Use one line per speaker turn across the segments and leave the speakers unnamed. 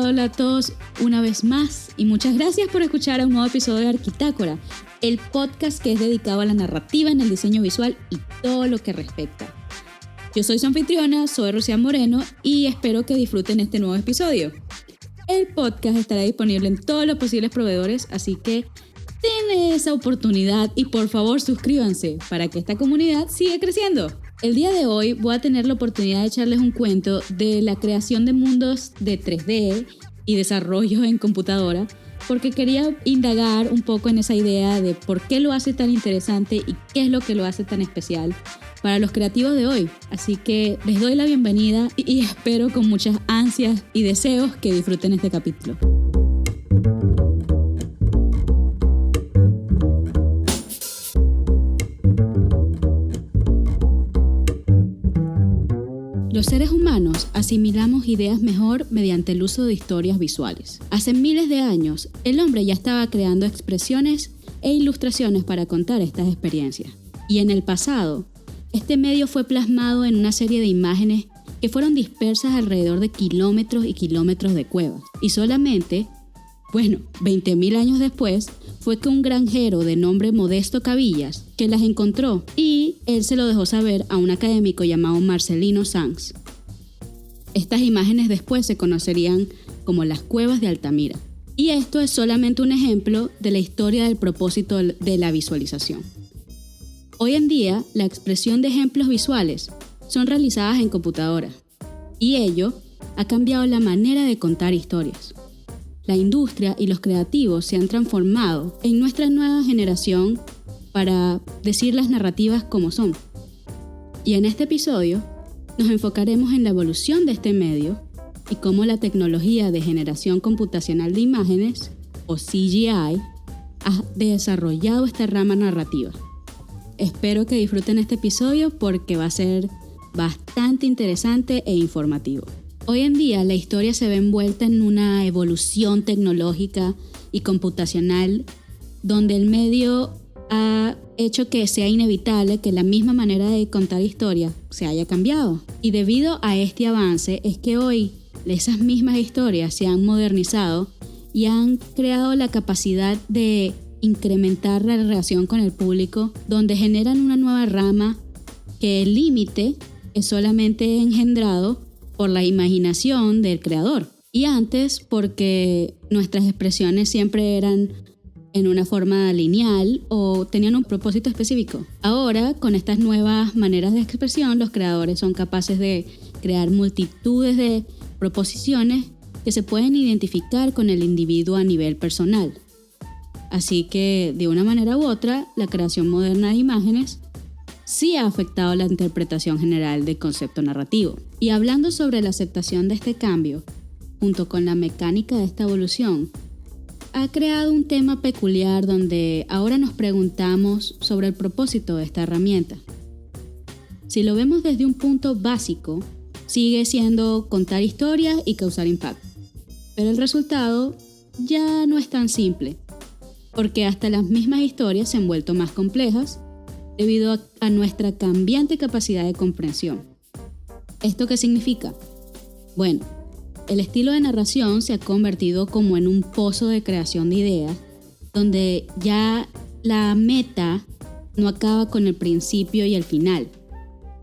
hola a todos una vez más y muchas gracias por escuchar a un nuevo episodio de Arquitácora, el podcast que es dedicado a la narrativa en el diseño visual y todo lo que respecta. Yo soy su anfitriona, soy Rocía Moreno y espero que disfruten este nuevo episodio. El podcast estará disponible en todos los posibles proveedores, así que den esa oportunidad y por favor suscríbanse para que esta comunidad siga creciendo. El día de hoy voy a tener la oportunidad de echarles un cuento de la creación de mundos de 3D y desarrollo en computadora, porque quería indagar un poco en esa idea de por qué lo hace tan interesante y qué es lo que lo hace tan especial para los creativos de hoy. Así que les doy la bienvenida y espero con muchas ansias y deseos que disfruten este capítulo. Los seres humanos asimilamos ideas mejor mediante el uso de historias visuales. Hace miles de años, el hombre ya estaba creando expresiones e ilustraciones para contar estas experiencias. Y en el pasado, este medio fue plasmado en una serie de imágenes que fueron dispersas alrededor de kilómetros y kilómetros de cuevas. Y solamente, 20.000 años después, fue que un granjero de nombre Modesto Cabillas que las encontró y él se lo dejó saber a un académico llamado Marcelino Sanz. Estas imágenes después se conocerían como las cuevas de Altamira. Y esto es solamente un ejemplo de la historia del propósito de la visualización. Hoy en día, la expresión de ejemplos visuales son realizadas en computadora y ello ha cambiado la manera de contar historias. La industria y los creativos se han transformado en nuestra nueva generación para decir las narrativas como son. Y en este episodio nos enfocaremos en la evolución de este medio y cómo la tecnología de generación computacional de imágenes, o CGI, ha desarrollado esta rama narrativa. Espero que disfruten este episodio porque va a ser bastante interesante e informativo. Hoy en día la historia se ve envuelta en una evolución tecnológica y computacional donde el medio ha hecho que sea inevitable que la misma manera de contar historias se haya cambiado. Y debido a este avance es que hoy esas mismas historias se han modernizado y han creado la capacidad de incrementar la relación con el público, donde generan una nueva rama que el límite es solamente engendrado por la imaginación del creador. Y antes porque nuestras expresiones siempre eran en una forma lineal o tenían un propósito específico. Ahora, con estas nuevas maneras de expresión, los creadores son capaces de crear multitudes de proposiciones que se pueden identificar con el individuo a nivel personal. Así que, de una manera u otra, la creación moderna de imágenes sí ha afectado la interpretación general del concepto narrativo. Y hablando sobre la aceptación de este cambio, junto con la mecánica de esta evolución, ha creado un tema peculiar donde ahora nos preguntamos sobre el propósito de esta herramienta. Si lo vemos desde un punto básico, sigue siendo contar historias y causar impacto. Pero el resultado ya no es tan simple, porque hasta las mismas historias se han vuelto más complejas debido a nuestra cambiante capacidad de comprensión. ¿Esto qué significa? Bueno, el estilo de narración se ha convertido como en un pozo de creación de ideas, donde ya la meta no acaba con el principio y el final,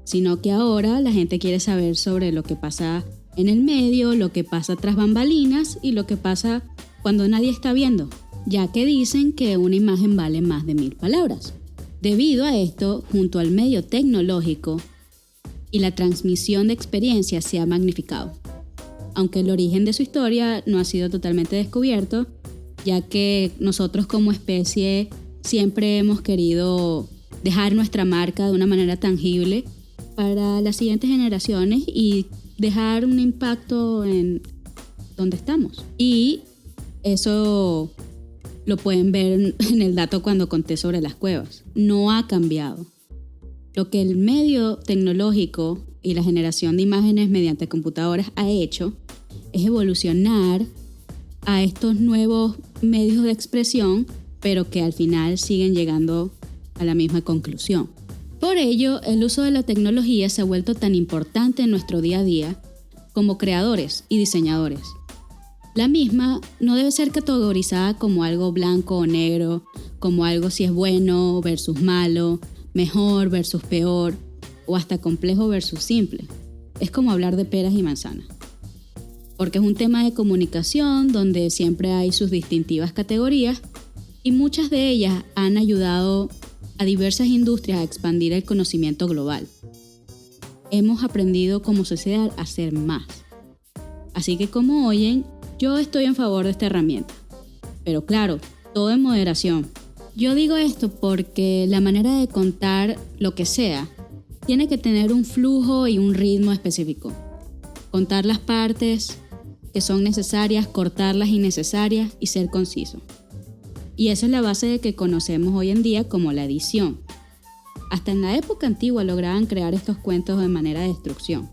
sino que ahora la gente quiere saber sobre lo que pasa en el medio, lo que pasa tras bambalinas y lo que pasa cuando nadie está viendo, ya que dicen que una imagen vale más de 1000 palabras. Debido a esto, junto al medio tecnológico y la transmisión de experiencias se ha magnificado, aunque el origen de su historia no ha sido totalmente descubierto, ya que nosotros como especie siempre hemos querido dejar nuestra marca de una manera tangible para las siguientes generaciones y dejar un impacto en donde estamos. Y eso lo pueden ver en el dato cuando conté sobre las cuevas. No ha cambiado. Lo que el medio tecnológico y la generación de imágenes mediante computadoras ha hecho es evolucionar a estos nuevos medios de expresión, pero que al final siguen llegando a la misma conclusión. Por ello, el uso de la tecnología se ha vuelto tan importante en nuestro día a día como creadores y diseñadores. La misma no debe ser categorizada como algo blanco o negro, como algo si es bueno versus malo, mejor versus peor, o hasta complejo versus simple. Es como hablar de peras y manzanas. Porque es un tema de comunicación donde siempre hay sus distintivas categorías y muchas de ellas han ayudado a diversas industrias a expandir el conocimiento global. Hemos aprendido como sociedad a hacer más. Así que como oyen, yo estoy en favor de esta herramienta. Pero claro, todo en moderación. Yo digo esto porque la manera de contar lo que sea tiene que tener un flujo y un ritmo específico. Contar las partes que son necesarias, cortar las innecesarias y ser conciso. Y eso es la base de que conocemos hoy en día como la edición. Hasta en la época antigua lograban crear estos cuentos de manera de destrucción,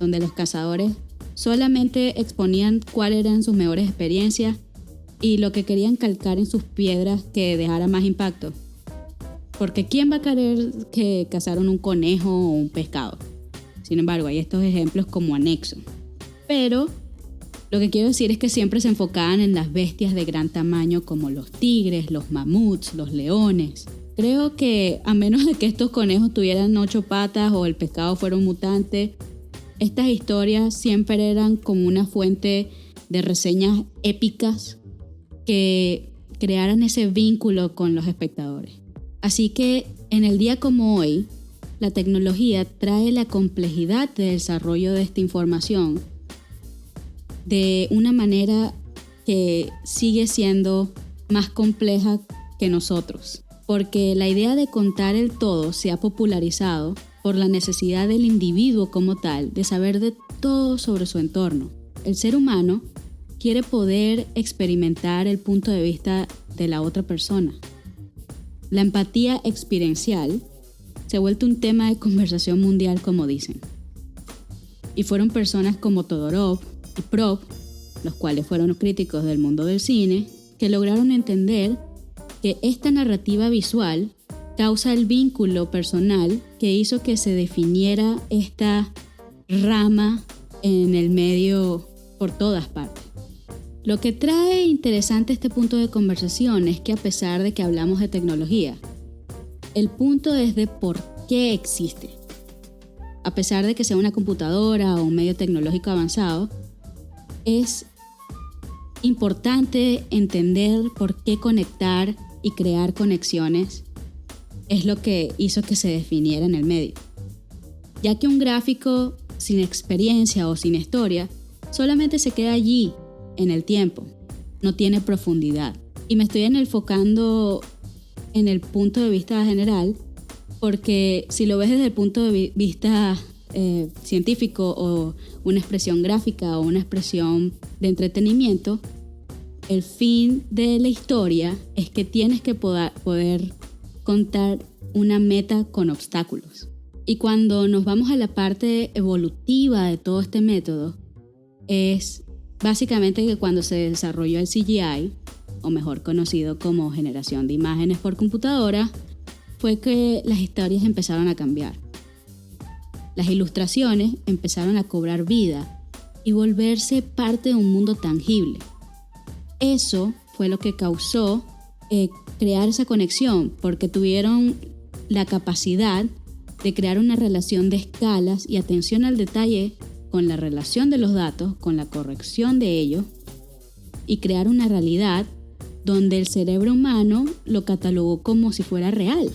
donde los cazadores solamente exponían cuáles eran sus mejores experiencias y lo que querían calcar en sus piedras que dejara más impacto. Porque ¿quién va a querer que cazaron un conejo o un pescado? Sin embargo, hay estos ejemplos como anexo. Pero lo que quiero decir es que siempre se enfocaban en las bestias de gran tamaño como los tigres, los mamuts, los leones. Creo que a menos de que estos conejos tuvieran 8 patas o el pescado fuera un mutante, estas historias siempre eran como una fuente de reseñas épicas que crearan ese vínculo con los espectadores. Así que en el día como hoy, la tecnología trae la complejidad de desarrollo de esta información de una manera que sigue siendo más compleja que nosotros, porque la idea de contar el todo se ha popularizado por la necesidad del individuo como tal de saber de todo sobre su entorno. El ser humano quiere poder experimentar el punto de vista de la otra persona. La empatía experiencial se ha vuelto un tema de conversación mundial, como dicen. Y fueron personas como Todorov y Prop, los cuales fueron críticos del mundo del cine, que lograron entender que esta narrativa visual causa el vínculo personal que hizo que se definiera esta rama en el medio por todas partes. Lo que trae interesante este punto de conversación es que a pesar de que hablamos de tecnología, el punto es de por qué existe. A pesar de que sea una computadora o un medio tecnológico avanzado, es importante entender por qué conectar y crear conexiones es lo que hizo que se definiera en el medio. Ya que un gráfico sin experiencia o sin historia solamente se queda allí en el tiempo, no tiene profundidad. Y me estoy enfocando en el punto de vista general porque si lo ves desde el punto de vista científico o una expresión gráfica o una expresión de entretenimiento, el fin de la historia es que tienes que poder contar una meta con obstáculos. Y cuando nos vamos a la parte evolutiva de todo este método, es básicamente que cuando se desarrolló el CGI, o mejor conocido como generación de imágenes por computadora, fue que las historias empezaron a cambiar. Las ilustraciones empezaron a cobrar vida y volverse parte de un mundo tangible. Eso fue lo que causó crear esa conexión, porque tuvieron la capacidad de crear una relación de escalas y atención al detalle con la relación de los datos, con la corrección de ellos, y crear una realidad donde el cerebro humano lo catalogó como si fuera real.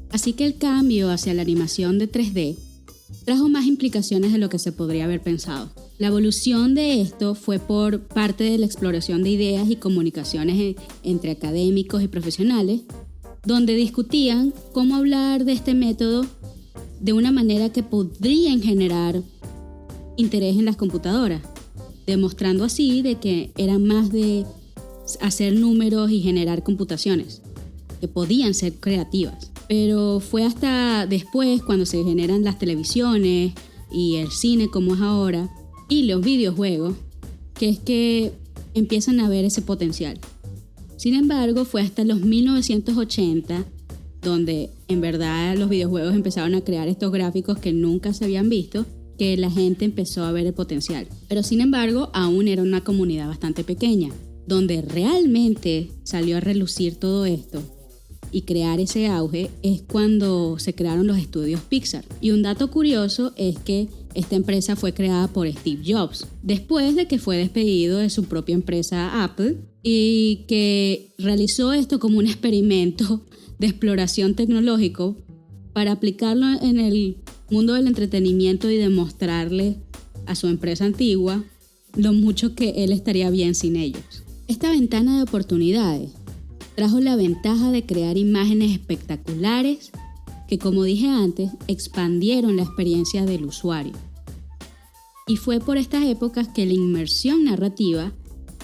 Así que el cambio hacia la animación de 3D trajo más implicaciones de lo que se podría haber pensado. La evolución de esto fue por parte de la exploración de ideas y comunicaciones entre académicos y profesionales, donde discutían cómo hablar de este método de una manera que podrían generar interés en las computadoras, demostrando así de que era más de hacer números y generar computaciones, que podían ser creativas. Pero fue hasta después, cuando se generan las televisiones y el cine como es ahora, y los videojuegos, que es que empiezan a ver ese potencial. Sin embargo, fue hasta los 1980 donde en verdad los videojuegos empezaron a crear estos gráficos que nunca se habían visto que la gente empezó a ver el potencial. Pero sin embargo, aún era una comunidad bastante pequeña. Donde realmente salió a relucir todo esto y crear ese auge es cuando se crearon los estudios Pixar. Y un dato curioso es que esta empresa fue creada por Steve Jobs, después de que fue despedido de su propia empresa Apple y que realizó esto como un experimento de exploración tecnológico para aplicarlo en el mundo del entretenimiento y demostrarle a su empresa antigua lo mucho que él estaría bien sin ellos. Esta ventana de oportunidades trajo la ventaja de crear imágenes espectaculares que, como dije antes, expandieron la experiencia del usuario. Y fue por estas épocas que la inmersión narrativa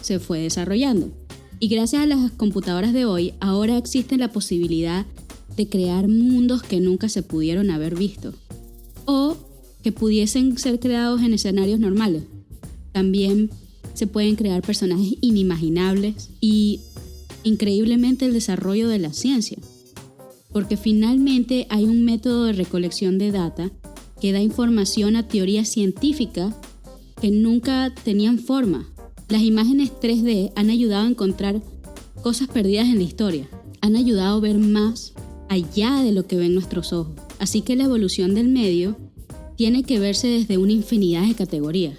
se fue desarrollando. Y gracias a las computadoras de hoy, ahora existe la posibilidad de crear mundos que nunca se pudieron haber visto o que pudiesen ser creados en escenarios normales. También se pueden crear personajes inimaginables y increíblemente el desarrollo de la ciencia, porque finalmente hay un método de recolección de data que da información a teorías científicas que nunca tenían forma. Las imágenes 3D han ayudado a encontrar cosas perdidas en la historia, han ayudado a ver más allá de lo que ven nuestros ojos. Así que la evolución del medio tiene que verse desde una infinidad de categorías.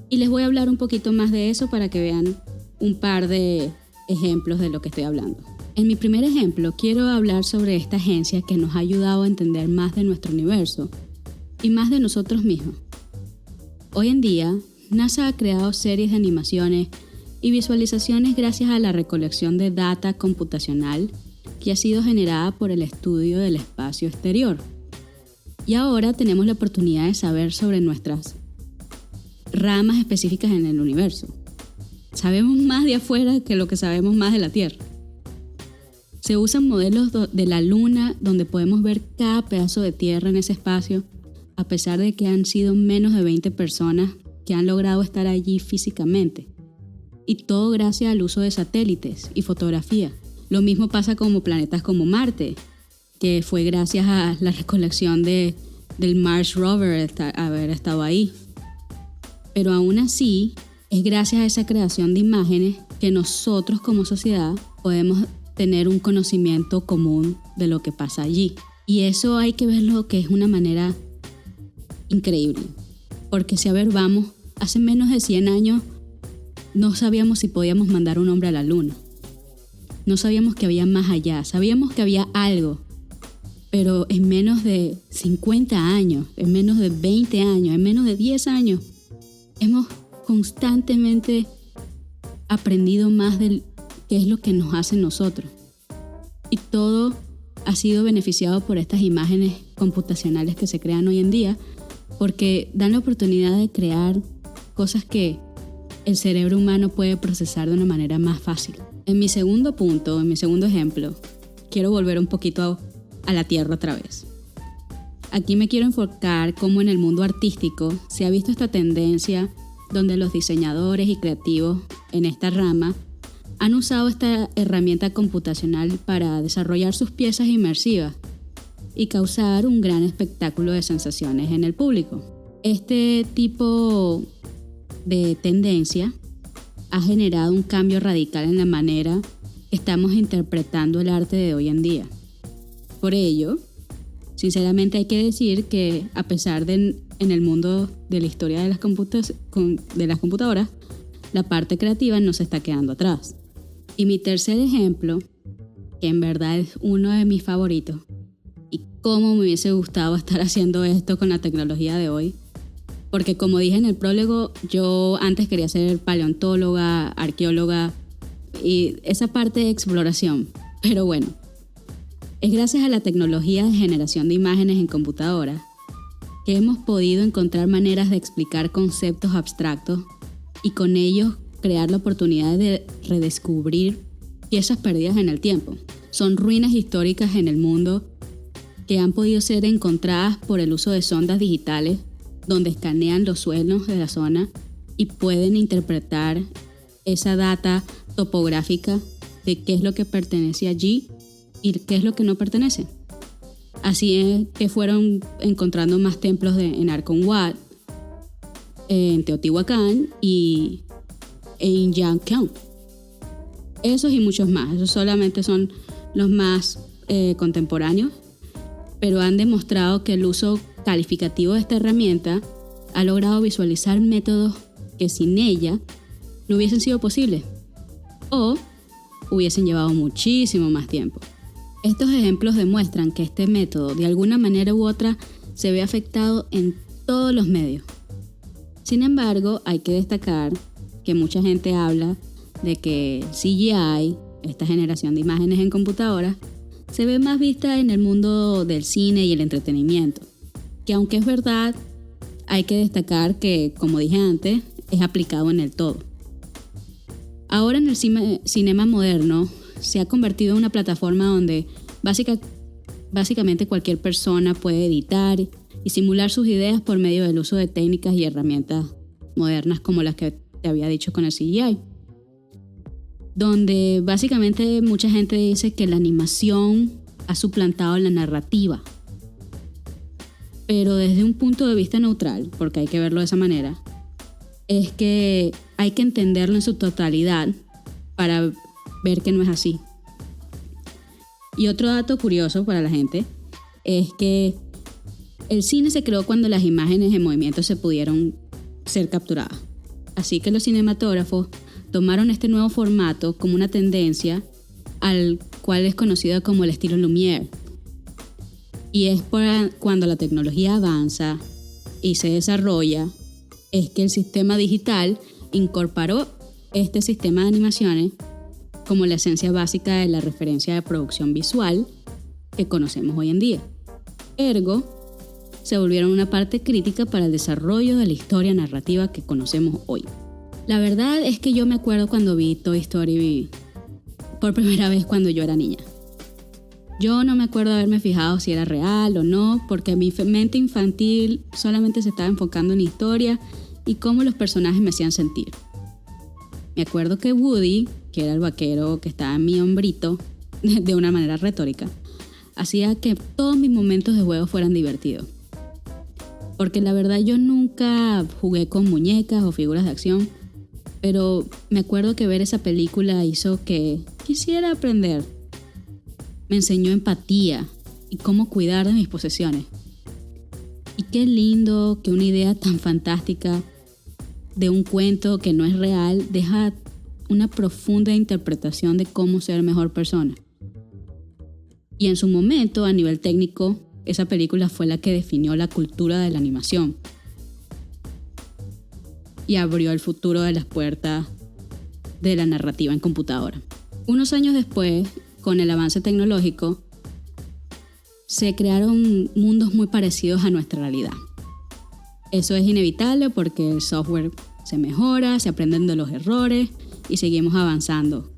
Y les voy a hablar un poquito más de eso para que vean un par de ejemplos de lo que estoy hablando. En mi primer ejemplo, quiero hablar sobre esta agencia que nos ha ayudado a entender más de nuestro universo y más de nosotros mismos. Hoy en día, NASA ha creado series de animaciones y visualizaciones gracias a la recolección de data computacional que ha sido generada por el estudio del espacio exterior. Y ahora tenemos la oportunidad de saber sobre nuestras ramas específicas en el universo. Sabemos más de afuera que lo que sabemos más de la Tierra. Se usan modelos de la Luna donde podemos ver cada pedazo de tierra en ese espacio, a pesar de que han sido menos de 20 personas que han logrado estar allí físicamente. Y todo gracias al uso de satélites y fotografía. Lo mismo pasa con planetas como Marte, que fue gracias a la recolección del Mars Rover haber estado ahí. Pero aún así, es gracias a esa creación de imágenes que nosotros como sociedad podemos tener un conocimiento común de lo que pasa allí. Y eso hay que verlo que es una manera increíble. Porque si vamos, hace menos de 100 años no sabíamos si podíamos mandar un hombre a la luna. No sabíamos que había más allá, sabíamos que había algo. Pero en menos de 50 años, en menos de 20 años, en menos de 10 años, hemos constantemente aprendido más de qué es lo que nos hace nosotros. Y todo ha sido beneficiado por estas imágenes computacionales que se crean hoy en día, porque dan la oportunidad de crear cosas que el cerebro humano puede procesar de una manera más fácil. En mi segundo punto, en mi segundo ejemplo, quiero volver un poquito a la Tierra otra vez. Aquí me quiero enfocar cómo en el mundo artístico se ha visto esta tendencia donde los diseñadores y creativos en esta rama han usado esta herramienta computacional para desarrollar sus piezas inmersivas y causar un gran espectáculo de sensaciones en el público. Este tipo de tendencia ha generado un cambio radical en la manera que estamos interpretando el arte de hoy en día. Por ello, sinceramente hay que decir que a pesar de en el mundo de la historia de las computadoras, la parte creativa no se está quedando atrás. Y mi tercer ejemplo, que en verdad es uno de mis favoritos, y cómo me hubiese gustado estar haciendo esto con la tecnología de hoy, porque como dije en el prólogo, yo antes quería ser paleontóloga, arqueóloga y esa parte de exploración. Pero bueno, es gracias a la tecnología de generación de imágenes en computadora que hemos podido encontrar maneras de explicar conceptos abstractos y con ellos crear la oportunidad de redescubrir piezas perdidas en el tiempo. Son ruinas históricas en el mundo que han podido ser encontradas por el uso de sondas digitales donde escanean los suelos de la zona y pueden interpretar esa data topográfica de qué es lo que pertenece allí y qué es lo que no pertenece. Así es que fueron encontrando más templos en Angkor Wat, en Teotihuacán y en Yanqiao. Esos y muchos más. Esos solamente son los más contemporáneos, pero han demostrado que el uso calificativo de esta herramienta ha logrado visualizar métodos que sin ella no hubiesen sido posibles o hubiesen llevado muchísimo más tiempo. Estos ejemplos demuestran que este método, de alguna manera u otra, se ve afectado en todos los medios. Sin embargo, hay que destacar que mucha gente habla de que CGI, esta generación de imágenes en computadoras, se ve más vista en el mundo del cine y el entretenimiento. Que aunque es verdad, hay que destacar que, como dije antes, es aplicado en el todo. Ahora en el cinema moderno se ha convertido en una plataforma donde básicamente cualquier persona puede editar y simular sus ideas por medio del uso de técnicas y herramientas modernas como las que te había dicho con el CGI. Donde básicamente mucha gente dice que la animación ha suplantado la narrativa. Pero desde un punto de vista neutral, porque hay que verlo de esa manera, es que hay que entenderlo en su totalidad para ver que no es así. Y otro dato curioso para la gente es que el cine se creó cuando las imágenes en movimiento se pudieron ser capturadas. Así que los cinematógrafos tomaron este nuevo formato como una tendencia al cual es conocido como el estilo Lumière. Y es cuando la tecnología avanza y se desarrolla, es que el sistema digital incorporó este sistema de animaciones como la esencia básica de la referencia de producción visual que conocemos hoy en día. Ergo, se volvieron una parte crítica para el desarrollo de la historia narrativa que conocemos hoy. La verdad es que yo me acuerdo cuando vi Toy Story por primera vez cuando yo era niña. Yo no me acuerdo de haberme fijado si era real o no, porque mi mente infantil solamente se estaba enfocando en la historia y cómo los personajes me hacían sentir. Me acuerdo que Woody, que era el vaquero que estaba en mi hombrito, de una manera retórica, hacía que todos mis momentos de juego fueran divertidos. Porque la verdad yo nunca jugué con muñecas o figuras de acción, pero me acuerdo que ver esa película hizo que quisiera aprender. Me enseñó empatía y cómo cuidar de mis posesiones. Y qué lindo que una idea tan fantástica de un cuento que no es real deja una profunda interpretación de cómo ser mejor persona. Y en su momento, a nivel técnico, esa película fue la que definió la cultura de la animación y abrió el futuro de las puertas de la narrativa en computadora. Unos años después, con el avance tecnológico, se crearon mundos muy parecidos a nuestra realidad. Eso es inevitable porque el software se mejora, se aprenden de los errores y seguimos avanzando.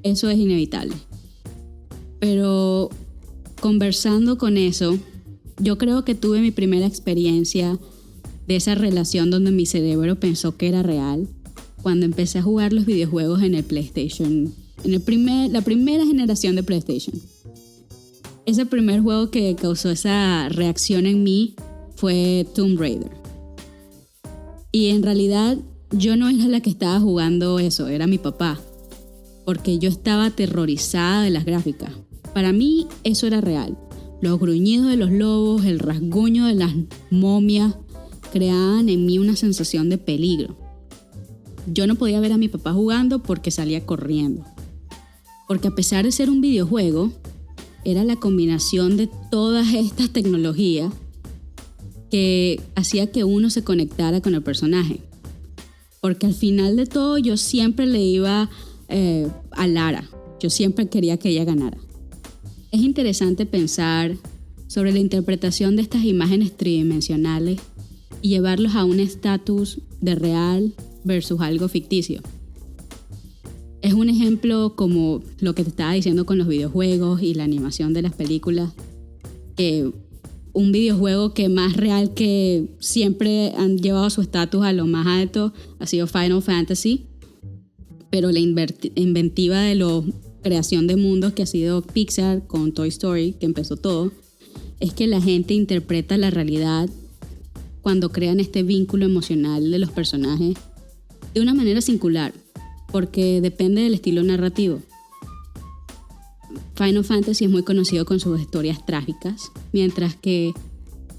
Eso es inevitable. Pero conversando con eso, yo creo que tuve mi primera experiencia de esa relación donde mi cerebro pensó que era real cuando empecé a jugar los videojuegos en el PlayStation, la primera generación de PlayStation. Ese primer juego que causó esa reacción en mí fue Tomb Raider. Y en realidad yo no era la que estaba jugando eso, era mi papá, porque yo estaba aterrorizada de las gráficas. Para mí eso era real. Los gruñidos de los lobos, el rasguño de las momias creaban en mí una sensación de peligro. Yo no podía ver a mi papá jugando porque salía corriendo. Porque a pesar de ser un videojuego, era la combinación de todas estas tecnologías que hacía que uno se conectara con el personaje. Porque al final de todo yo siempre le iba a Lara. Yo siempre quería que ella ganara. Es interesante pensar sobre la interpretación de estas imágenes tridimensionales y llevarlos a un estatus de real versus algo ficticio. Es un ejemplo como lo que te estaba diciendo con los videojuegos y la animación de las películas. Un videojuego que más real que siempre han llevado su estatus a lo más alto ha sido Final Fantasy. Pero la inventiva de la creación de mundos que ha sido Pixar con Toy Story, que empezó todo, es que la gente interpreta la realidad cuando crean este vínculo emocional de los personajes de una manera singular, porque depende del estilo narrativo. Final Fantasy es muy conocido con sus historias trágicas, mientras que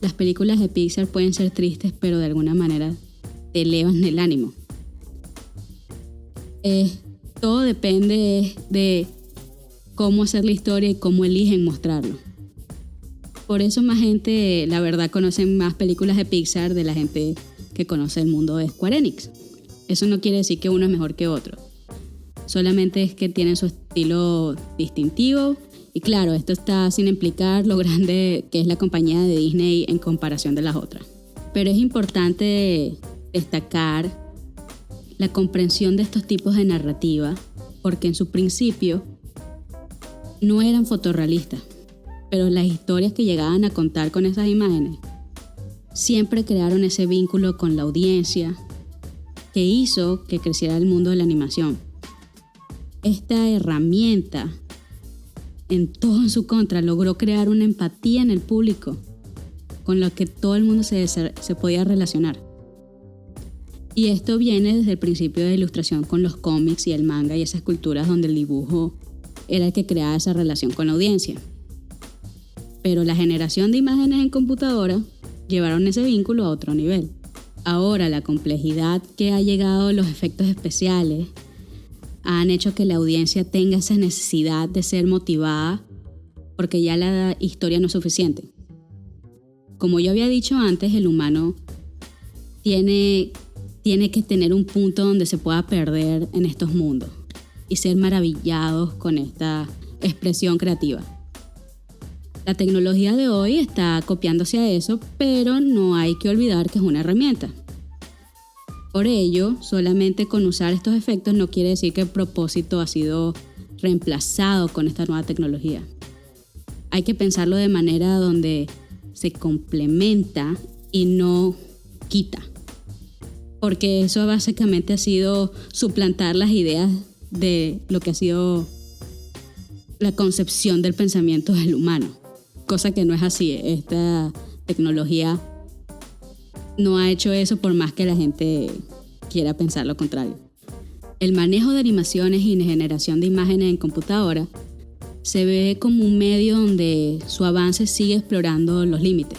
las películas de Pixar pueden ser tristes, pero de alguna manera te elevan el ánimo. Todo depende de cómo hacer la historia y cómo eligen mostrarlo. Por eso más gente, la verdad, conoce más películas de Pixar de la gente que conoce el mundo de Square Enix. Eso no quiere decir que uno es mejor que otro. Solamente es que tienen su estilo distintivo. Y claro, esto está sin implicar lo grande que es la compañía de Disney en comparación de las otras. Pero es importante destacar la comprensión de estos tipos de narrativa, porque en su principio no eran fotorrealistas, pero las historias que llegaban a contar con esas imágenes siempre crearon ese vínculo con la audiencia que hizo que creciera el mundo de la animación. Esta herramienta, en todo en su contra, logró crear una empatía en el público con lo que todo el mundo se podía relacionar. Y esto viene desde el principio de la ilustración con los cómics y el manga y esas culturas donde el dibujo era el que creaba esa relación con la audiencia. Pero la generación de imágenes en computadora llevaron ese vínculo a otro nivel. Ahora la complejidad que ha llegado los efectos especiales han hecho que la audiencia tenga esa necesidad de ser motivada porque ya la historia no es suficiente. Como yo había dicho antes, el humano tiene que tener un punto donde se pueda perder en estos mundos y ser maravillados con esta expresión creativa. La tecnología de hoy está copiándose a eso, pero no hay que olvidar que es una herramienta. Por ello, solamente con usar estos efectos no quiere decir que el propósito ha sido reemplazado con esta nueva tecnología. Hay que pensarlo de manera donde se complementa y no quita. Porque eso básicamente ha sido suplantar las ideas de lo que ha sido la concepción del pensamiento del humano. Cosa que no es así. Esta tecnología no ha hecho eso por más que la gente quiera pensar lo contrario. El manejo de animaciones y generación de imágenes en computadora se ve como un medio donde su avance sigue explorando los límites.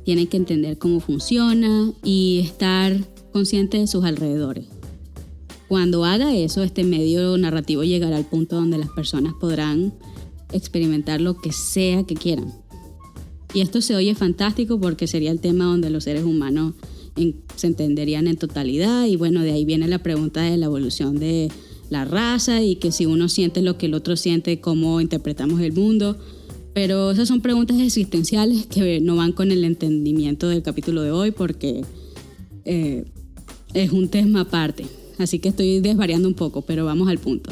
Tienen que entender cómo funciona y estar consciente de sus alrededores. Cuando haga eso, este medio narrativo llegará al punto donde las personas podrán experimentar lo que sea que quieran. Y esto se oye fantástico porque sería el tema donde los seres humanos se entenderían en totalidad. Y bueno, de ahí viene la pregunta de la evolución de la raza y que si uno siente lo que el otro siente, cómo interpretamos el mundo. Pero esas son preguntas existenciales que no van con el entendimiento del capítulo de hoy porque es un tema aparte. Así que estoy desvariando un poco, pero vamos al punto.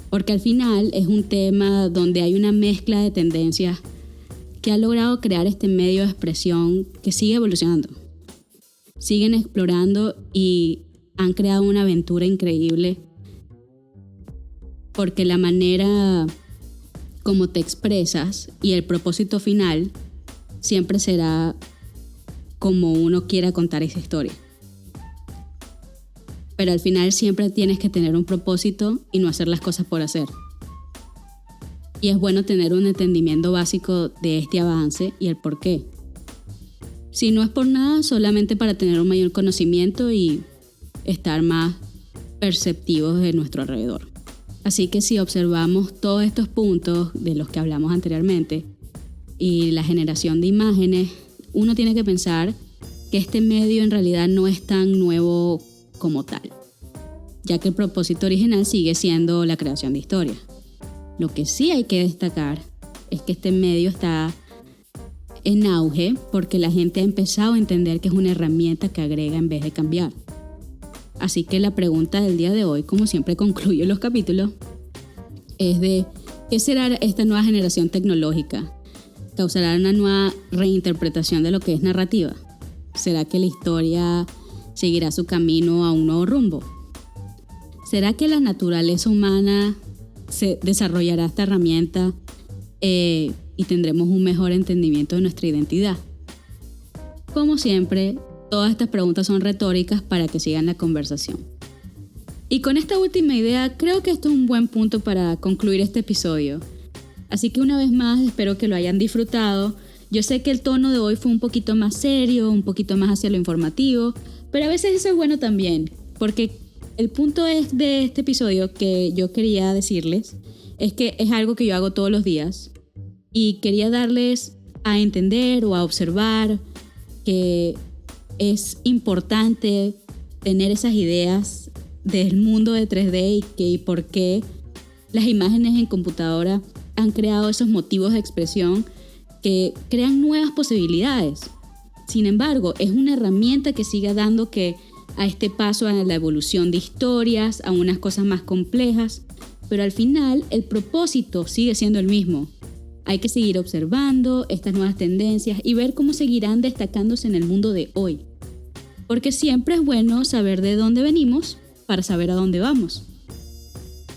Porque al final es un tema donde hay una mezcla de tendencias que ha logrado crear este medio de expresión que sigue evolucionando. Siguen explorando y han creado una aventura increíble porque la manera como te expresas y el propósito final siempre será como uno quiera contar esa historia. Pero al final siempre tienes que tener un propósito y no hacer las cosas por hacer. Y es bueno tener un entendimiento básico de este avance y el por qué. Si no es por nada, solamente para tener un mayor conocimiento y estar más perceptivos de nuestro alrededor. Así que si observamos todos estos puntos de los que hablamos anteriormente y la generación de imágenes, uno tiene que pensar que este medio en realidad no es tan nuevo como tal, ya que el propósito original sigue siendo la creación de historias. Lo que sí hay que destacar es que este medio está en auge porque la gente ha empezado a entender que es una herramienta que agrega en vez de cambiar. Así que la pregunta del día de hoy, como siempre concluyo los capítulos, es de ¿qué será esta nueva generación tecnológica? ¿Causará una nueva reinterpretación de lo que es narrativa? ¿Será que la historia seguirá su camino a un nuevo rumbo? ¿Será que la naturaleza humana se desarrollará esta herramienta y tendremos un mejor entendimiento de nuestra identidad. Como siempre, todas estas preguntas son retóricas para que sigan la conversación. Y con esta última idea, creo que esto es un buen punto para concluir este episodio. Así que una vez más, espero que lo hayan disfrutado. Yo sé que el tono de hoy fue un poquito más serio, un poquito más hacia lo informativo, pero a veces eso es bueno también, porque el punto de este episodio que yo quería decirles es que es algo que yo hago todos los días y quería darles a entender o a observar que es importante tener esas ideas del mundo de 3D y por qué las imágenes en computadora han creado esos motivos de expresión que crean nuevas posibilidades. Sin embargo, es una herramienta que sigue dando que a este paso a la evolución de historias, a unas cosas más complejas, pero al final el propósito sigue siendo el mismo. Hay que seguir observando estas nuevas tendencias y ver cómo seguirán destacándose en el mundo de hoy. Porque siempre es bueno saber de dónde venimos para saber a dónde vamos.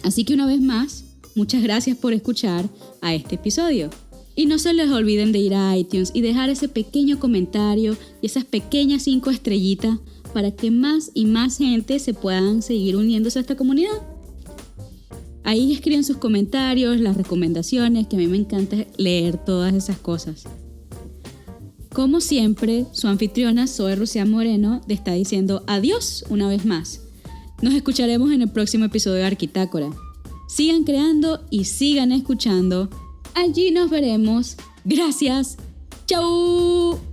Así que una vez más, muchas gracias por escuchar a este episodio. Y no se les olviden de ir a iTunes y dejar ese pequeño comentario y esas pequeñas 5 estrellitas para que más y más gente se puedan seguir uniéndose a esta comunidad. Ahí escriben sus comentarios, las recomendaciones, que a mí me encanta leer todas esas cosas. Como siempre, su anfitriona Zoe Rusia Moreno te está diciendo adiós una vez más. Nos escucharemos en el próximo episodio de Arquitácora. Sigan creando y sigan escuchando. Allí nos veremos. Gracias. ¡Chau!